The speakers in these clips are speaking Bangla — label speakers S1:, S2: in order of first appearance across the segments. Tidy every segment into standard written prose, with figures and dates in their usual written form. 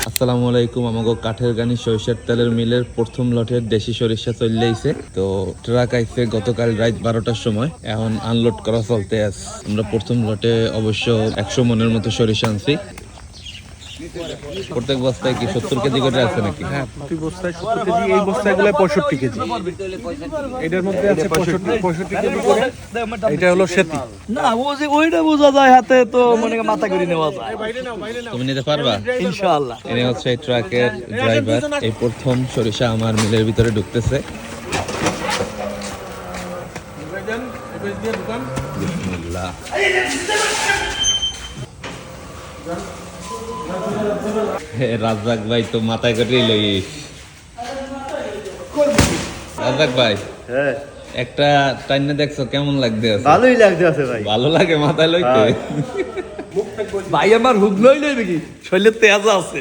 S1: আসসালামু আলাইকুম। আমাকে কাঠের গানি সরিষার তেলের মিলের প্রথম লটের দেশি সরিষা চলে আইছে। তো ট্রাক আইছে গতকাল রাত 12টার সময়, এখন আনলোড করা চলতে আছে। আমরা প্রথম লটে অবশ্য 100 মনের মতো সরিষা আনছি। প্রত্যেক বস্তায় কি 70 কেজি করে আছে নাকি?
S2: হ্যাঁ, প্রতি বস্তায় 70 কেজি। এই বস্তাগুলো 65 কেজি। এটার মধ্যে আছে 65 কেজি করে। এটা হলো সেতি।
S3: না ওইটা বোঝা যায় হাতে, তো মনে মাথা করে নেওয়া যায়।
S1: তুমি নিতে পারবা
S3: ইনশাআল্লাহ।
S1: এনে হচ্ছে এই ট্রাকের ড্রাইভার। এই প্রথম সরিষা আমার মিলের ভিতরে ঢুকতেছে। বিসমিল্লাহ। রাজ্জাক ভাই তো মাথায় করে লইস। রাজ্জাক ভাই,
S3: হ্যাঁ,
S1: একটা টাইনে দেখছো কেমন লাগতে আছে?
S3: ভালোই লাগতেছে ভাই।
S1: ভালো লাগে মাথায় লইতে।
S3: ভাই আমার হুক লই নাকি শরীরে তেজ আছে।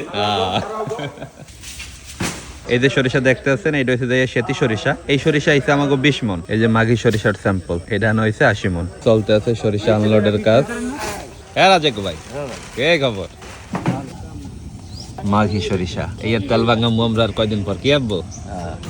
S1: এই যে সরিষা দেখতে আছেন, এটা হচ্ছে যে সেতি সরিষা। এই সরিষা আইছে আমাকে 20 মন। এই যে মাঘি সরিষার স্যাম্পল, এটা হইছে 80 মন। চলতে আছে সরিষা আনলোডের কাজ। হ্যাঁ রাজেক ভাই, কে খবর? মাঘি সরিষা এই তেল ভাঙা মুমরার কয়দিন পর কি আনবো?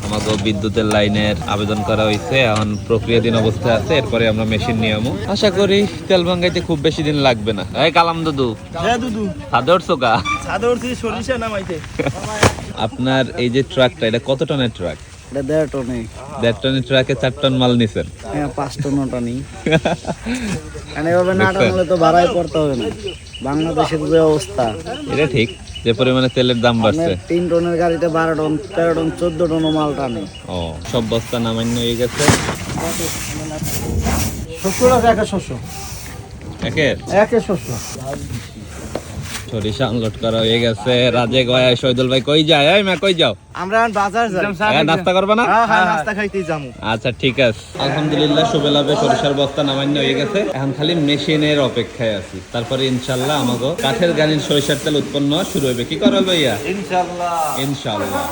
S1: আমাকে বিদ্যুতের লাইনের আবেদন করা হয়েছে, এখন প্রক্রিয়াধীন অবস্থায় আছে। এরপরে আমরা মেশিন নিয়ে আমো। আশা করি তেল ভাঙাইতে খুব বেশি দিন লাগবে না। এই কালাম দুদু,
S3: হ্যাঁ দুদু,
S1: সাদর সোকা
S3: সাদর থেকে সরিষা নামাইতে।
S1: আপনার এই যে ট্রাকটা, এটা কত টনের ট্রাক?
S3: এটা 1.5 টনে।
S1: 1.5 টনের ট্রাকে 4 টন মাল নিছেন?
S3: হ্যাঁ, 5 টন টানি। এভাবে না টানলে তো ভাড়ায় পড়তে হবে না। বাংলাদেশের যে অবস্থা,
S1: এটা ঠিক, যে পরিমাণে তেলের দাম বাড়ছে।
S3: 3 টনের গাড়িতে 12 টন 13 টন 14 টন মাল টানে।
S1: ও, সব বস্তা নামান্য হয়ে গেছে।
S3: শস্য আছে, একা শস্য,
S1: একের
S3: একে শস্য।
S1: সরিষা আনলোড করা হয়ে গেছে। রাজেক ভাই, শহীদুল ভাই কই যায়? এই মা কই যাও?
S3: আমরা এখন বাজার যাই।
S1: নাস্তা করবা না?
S3: হ্যাঁ, নাস্তা খাইতেই যামু।
S1: আচ্ছা ঠিক আছে। আলহামদুলিল্লাহ শুভে সরিষার বস্তা নামান্য হয়ে গেছে। এখন খালি মেশিনের অপেক্ষায় আছি। তারপরে ইনশাল্লাহ আমাকে কাঠের গানির সরিষার তেল উৎপন্ন শুরু হবে। কি করা ভাইয়া?
S3: ইনশাআল্লাহ।
S1: ইনশাল্লাহ।